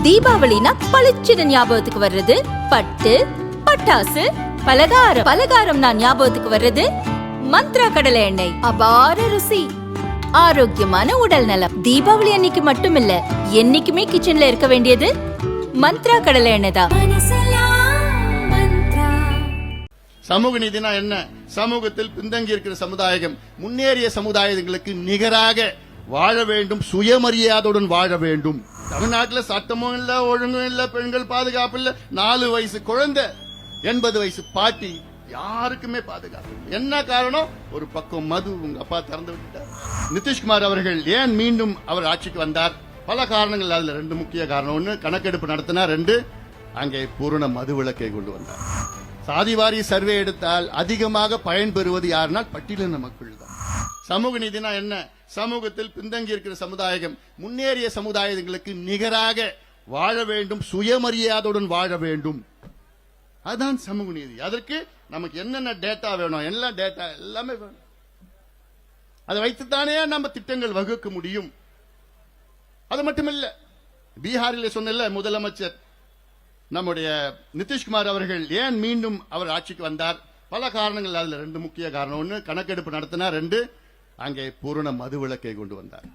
தீபாவளினா பளிச்சுன்னு ஞாபகத்துக்கு வர்றது பட்டு, பட்டாசு, பலகாரம். பலகாரம்னா ஞாபகத்துக்கு வர்றது மந்த்ரா கடலை எண்ணெய். அபார ருசி, ஆரோக்கியமான உடல் நலம். தீபாவளி அன்னைக்கு மட்டும் இல்ல, என்னைக்குமே கிச்சன்ல இருக்க வேண்டியது மந்த்ரா கடலை எண்ணெய் தான். சமூக நீதினா என்ன? சமூகத்தில் பின்தங்கி இருக்கிற சமுதாயம் முன்னேறிய சமுதாயங்களுக்கு நிகராக வாழ வேண்டும், சுயமரியாதையுடன் வாழ வேண்டும். தமிழ்நாட்டில் சட்டமும் இல்ல, ஒழுங்கும் இல்ல, பெண்கள் பாதுகாப்பு இல்ல, 4 வயசு குழந்தை, 80 வயசு பாட்டி, யாருக்குமே பாதுகாப்பு. என்ன காரணம்? ஒரு பக்கம் மது உங்க அப்பா திறந்து விட்டார். நிதிஷ்குமார் அவர்கள் ஏன் மீண்டும் அவர் ஆட்சிக்கு வந்தார்? பல காரணங்கள். அதுல 2 முக்கிய காரணம். 1, கணக்கெடுப்பு நடத்தினார். 2, அங்கே பூரண மது விலக்கை கொண்டு வந்தார். சாதிவாரி சர்வே எடுத்தால் அதிகமாக பயன்பெறுவது யாருன்னா பட்டியலின மக்கள் தான். சமூக நீதினா என்ன? சமூகத்தில் பின்தங்கி இருக்கிற சமுதாயம் முன்னேறிய சமுதாயங்களுக்கு நிகராக வாழ வேண்டும், சுயமரியாதையுடன் வாழ வேண்டும். அதுதான் சமூக நீதி. அதற்கு நமக்கு என்னென்ன டேட்டா வேணும்? எல்லா டேட்டா எல்லாமே வேணும். அதை வைத்துத்தானே நம்ம திட்டங்கள் வகுக்க முடியும். அது மட்டுமில்ல, பீகாரில் சொன்ன முதலமைச்சர் நம்முடைய நிதிஷ்குமார் அவர்கள் ஏன் மீண்டும் அவர் ஆட்சிக்கு வந்தார்? பல காரணங்கள். அதுல 2 முக்கிய காரணம். 1, கணக்கெடுப்பு நடத்தினார். 2, அங்கே பூரண மது விலக்கை கொண்டு வந்தார்.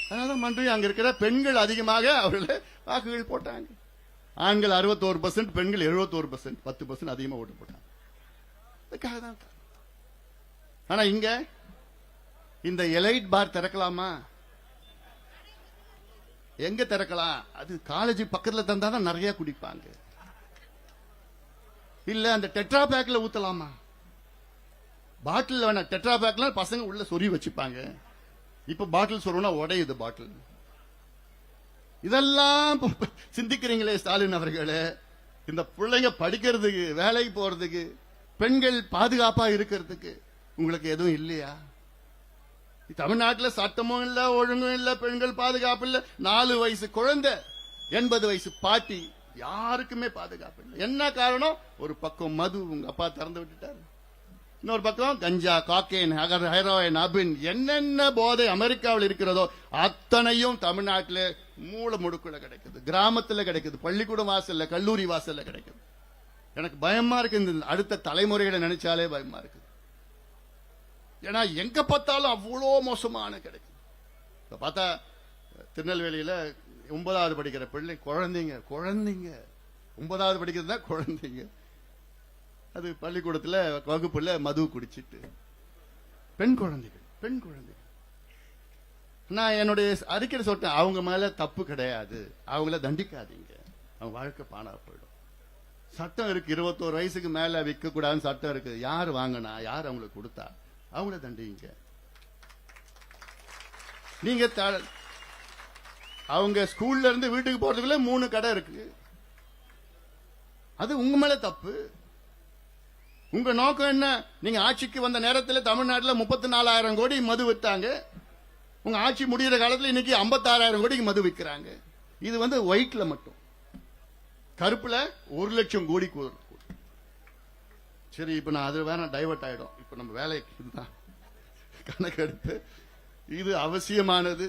அதனால மன்றி அங்க இருக்கிற பெண்கள் அதிகமாக அவர்கள் வாக்குகள் போட்டாங்க. ஆண்கள் 61%, பெண்கள் 71%, 10% அதிகமாக ஓட்டு போட்டாங்க. ஆனா இங்க இந்த எலைட் பார் திறக்கலாமா? எங்க திறக்கலாம்? அது காலேஜ் பக்கத்துல தந்தாதான் நிறைய குடிப்பாங்க. இல்ல அந்த டெட்ரா பேக்ல ஊத்தலாமா? பாட்டில் வேணா, டெட்ரா பேக்ல பசங்க உள்ள சொறி வச்சுப்பாங்க. இப்ப பாட்டில் சொருனா உடையுது பாட்டில். இதெல்லாம் சிந்திக்கிறீங்களே ஸ்டாலின் அவர்களே. இந்த பிள்ளைங்க படிக்கிறதுக்கு, வேலைக்கு போறதுக்கு, பெண்கள் பாதுகாப்பா இருக்கிறதுக்கு உங்களுக்கு எதுவும் இல்லையா? தமிழ்நாட்டில் சட்டமும் இல்ல, ஒழுங்கும் இல்ல, பெண்கள் பாதுகாப்பு இல்ல, 4 வயசு குழந்தை, 80 வயசு பாட்டி, யாருக்குமே பாதுகாப்பு இல்லை. என்ன காரணம்? ஒரு பக்கம் மது உங்க அப்பா திறந்து விட்டுட்டாரு. இன்னொரு பக்கம் கஞ்சா, காக்கேன், ஹெரோயின், அபின், என்னென்ன போதை அமெரிக்காவில் இருக்கிறதோ அத்தனையும் தமிழ்நாட்டில் மூல முடுக்குல கிடைக்குது, கிராமத்துல கிடைக்குது, பள்ளிக்கூடம் வாசல்ல, கல்லூரி வாசல்ல கிடைக்குது. எனக்கு பயமா இருக்கு. இந்த அடுத்த தலைமுறைகளை நினைச்சாலே பயமா இருக்கு. ஏன்னா எங்க பார்த்தாலும் அவ்வளோ மோசமான கிடைக்கும். பார்த்தா திருநெல்வேலியில 9வது படிக்கிற பிள்ளை, குழந்தைங்க 9வது படிக்கிறது தான் குழந்தைங்க. அது பள்ளிக்கூடத்துல வகுப்புல மது குடிச்சிட்டு பெண் குழந்தைகள். நான் என்னுடைய அறிக்கை சொல்லிட்டேன், அவங்க மேல தப்பு கிடையாது, அவங்கள தண்டிக்காதீங்க, அவங்க வாழ்க்கை பாணா போயிடும். சட்டம் இருக்கு, 21 வயசுக்கு மேல விற்க கூடாதுன்னு சட்டம் இருக்கு. யார் வாங்கினா, யார் அவங்களுக்கு கொடுத்தா, அவங்கள தண்டிங்க. நீங்க அவங்க ஸ்கூல்ல இருந்து வீட்டுக்கு போறதுக்குள்ள 3 கடை இருக்கு. அது உங்க மேல தப்பு. உங்க நோக்கம் என்ன? நீங்க ஆட்சிக்கு வந்த நேரத்தில் தமிழ்நாட்டில் 34,000 கோடி மது வித்தாங்க. உங்க ஆட்சி முடிகிற காலத்தில் இன்னைக்கு 56,000 கோடிக்கு மது விற்கிறாங்க. இது ஒயிட்ல மட்டும். கருப்புல 1 லட்சம் கோடி. சரி, இப்ப நான் அது வேணா டைவர்ட் ஆயிடும். இப்ப நம்ம வேலைக்கு இதுதான் கணக்கெடுப்பு. இது அவசியமானது.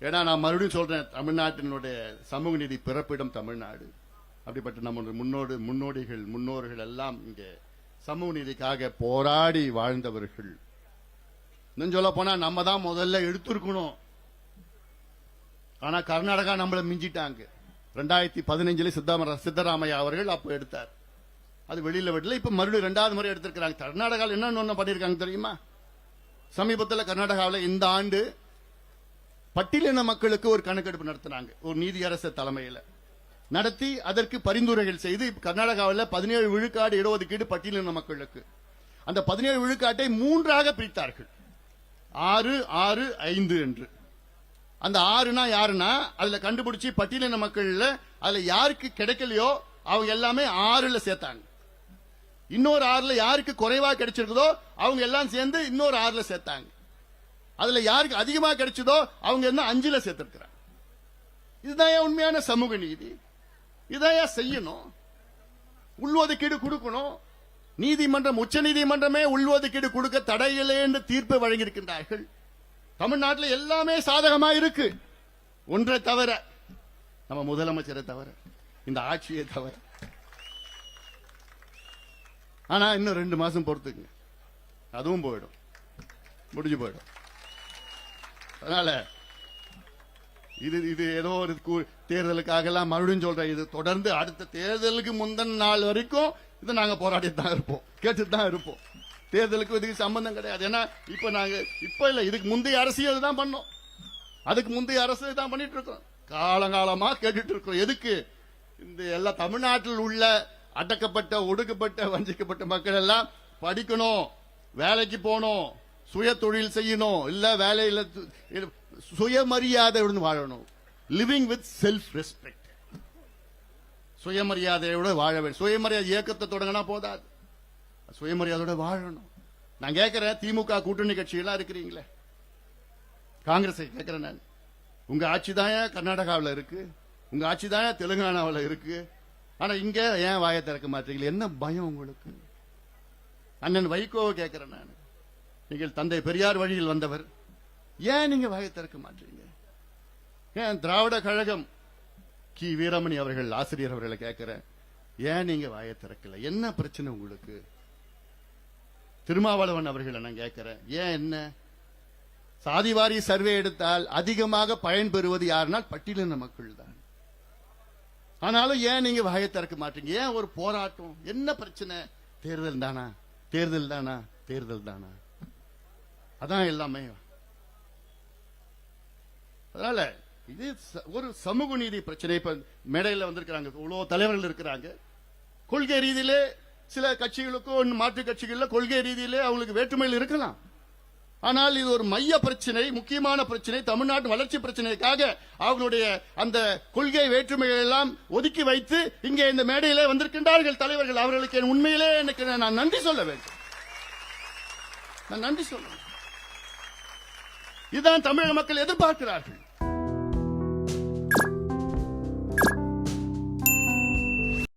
ஏன்னா நான் மறுபடியும் சொல்றேன், தமிழ்நாட்டினுடைய சமூக நீதி பிறப்பிடம் தமிழ்நாடு. அப்படிப்பட்ட நம்ம முன்னோர்கள் எல்லாம் இங்கே சமூக நீதிக்காக போராடி வாழ்ந்தவர்கள். இன்னும் சொல்ல போனா நம்ம தான் முதல்ல எடுத்திருக்கணும். ஆனா கர்நாடகா நம்மள மிஞ்சிட்டாங்க. 2015 சித்தராமையா அவர்கள் அப்ப எடுத்தார். அது வெளியில விடல. இப்ப மறுபடியும் 2வது முறை எடுத்திருக்கிறாங்க. கர்நாடகாவில் என்ன பண்ணிருக்காங்க தெரியுமா? சமீபத்தில் கர்நாடகாவில் இந்த ஆண்டு பட்டியலின மக்களுக்கு ஒரு கணக்கெடுப்பு நடத்தினாங்க. ஒரு நீதியரசர் தலைமையில் நடத்தி அதற்கு பரிந்துரைகள் செய்து கர்நாடகாவில் 17 விழுக்காடு இடஒதுக்கீடு பட்டியலின மக்களுக்கு. அந்த 17 விழுக்காட்டை 3ஆக பிரித்தார்கள். 6, 6, 5 என்று. அந்த 6னா யாருன்னா, அதுல கண்டுபிடிச்சு பட்டியலின மக்கள்ல அதுல யாருக்கு கிடைக்கலையோ அவங்க எல்லாமே 6ல சேர்த்தாங்க. இன்னொரு 6ல யாருக்கு குறைவா கிடைச்சிருக்குதோ அவங்க எல்லாம் சேர்ந்து இன்னொரு 6ல சேர்த்தாங்க. அதுல யாருக்கு அதிகமா கிடைச்சதோ அவங்க 5ல சேர்த்திருக்கிறாங்க. இதுதான் உண்மையான சமூக நீதி. இதான் செய்யணும். உள்ஒதுக்கீடு கொடுக்கணும். நீதிமன்றம், உச்ச நீதிமன்றமே உள்ஒதுக்கீடு கொடுக்க தடையில்லை என்று தீர்ப்பு வழங்கியிருக்கின்றார்கள். தமிழ்நாட்டில் எல்லாமே சாதகமா இருக்கு. ஒன்றை தவிர, நம்ம முதலமைச்சரை தவிர, இந்த ஆட்சியை தவிர. ஆனா இன்னும் 2 மாசம் பொறுத்துங்க, அதுவும் போயிடும், முடிஞ்சு போயிடும். அதனால இது ஏதோ ஒரு தேர்தலுக்காக எல்லாம் மறுபடியும் சொல்றேன். இது தொடர்ந்து அடுத்த தேர்தலுக்கு முந்தின நாள் வரைக்கும் இது நாங்க போராடிட்டு தான் இருப்போம், கேட்டுட்டு தான் இருப்போம். தேர்தலுக்கு இதுக்கு சம்பந்தம் கிடையாது. ஏன்னா இப்ப இல்ல, இதுக்கு முந்தைய அரசியல் தான் பண்ணோம், அதுக்கு முந்தைய அரசு தான் பண்ணிட்டு இருக்கோம், காலங்காலமா கேட்டுட்டு இருக்கோம். எதுக்கு? இந்த எல்லா தமிழ்நாட்டில் உள்ள அடக்கப்பட்ட, ஒடுக்கப்பட்ட, வஞ்சிக்கப்பட்ட மக்கள் எல்லாம் படிக்கணும், வேலைக்கு போகணும், சுய தொழில் செய்யணும், இல்ல வேலையில சுயமரியாதையுடன் வாழணும். லிவிங் வித் செல்ஃப் ரெஸ்பெக்ட், சுயமரியாதையோட வாழ வேண்டும். சுயமரியாதை இயக்கத்தை தொடங்கினா போதாது, சுயமரியாதையோட வாழணும். நான் கேட்கிறேன், திமுக கூட்டணி கட்சியெல்லாம் இருக்கிறீங்களே, காங்கிரஸ் கேட்கிறேன் நான், உங்க ஆட்சி தான் கர்நாடகாவில் இருக்கு, உங்க ஆட்சி தான் தெலுங்கானாவில் இருக்கு. ஆனா இங்க ஏன் வாயை திறக்க மாட்டீங்களா? என்ன பயம் உங்களுக்கு? அண்ணன் வைகோவை கேட்கிறேன் நான், நீங்கள் தந்தை பெரியார் வழியில் வந்தவர், ஏன் நீங்க வாயை திறக்க மாட்டீங்க? ஏன் திராவிட கழகம் கி வீரமணி அவர்கள், ஆசிரியர் அவர்களை கேட்கிறேன், ஏன் நீங்க வாயை திறக்கல? என்ன பிரச்சனை உங்களுக்கு? திருமாவளவன் அவர்களை நான் கேட்கிறேன், ஏன் என்ன? சாதிவாரி சர்வே எடுத்தால் அதிகமாக பயன்பெறுவது யாருனால் பட்டியலின மக்கள் தான். ஆனாலும் ஏன் நீங்க வாயை திறக்க மாட்டீங்க? ஏன் ஒரு போராட்டம்? என்ன பிரச்சனை? தேர்தல் தானா, தேர்தல் தானா, தேர்தல் தானா? அதான் எல்லாமே. அதனால இது ஒரு சமூக நீதி பிரச்சனை. இப்ப மேடையில் வந்திருக்கிறாங்க, இவ்வளவு தலைவர்கள் இருக்கிறாங்க. கொள்கை ரீதியிலே சில கட்சிகளுக்கும் மாற்று கட்சிகள்ல கொள்கை ரீதியிலே அவங்களுக்கு வேற்றுமையில் இருக்கலாம். ஆனால் இது ஒரு மைய பிரச்சனை, முக்கியமான பிரச்சனை, தமிழ்நாட்டு வளர்ச்சி பிரச்சனைக்காக அவர்களுடைய அந்த கொள்கை வேற்றுமைகள் எல்லாம் ஒதுக்கி வைத்து இங்கே இந்த மேடையிலே வந்திருக்கின்றார்கள் தலைவர்கள். அவர்களுக்கு உண்மையிலே எனக்கு நான் நன்றி சொல்ல வேண்டும், நான் நன்றி சொல்ல. இதுதான் தமிழக மக்கள் எதிர்பார்க்கிறார்கள்.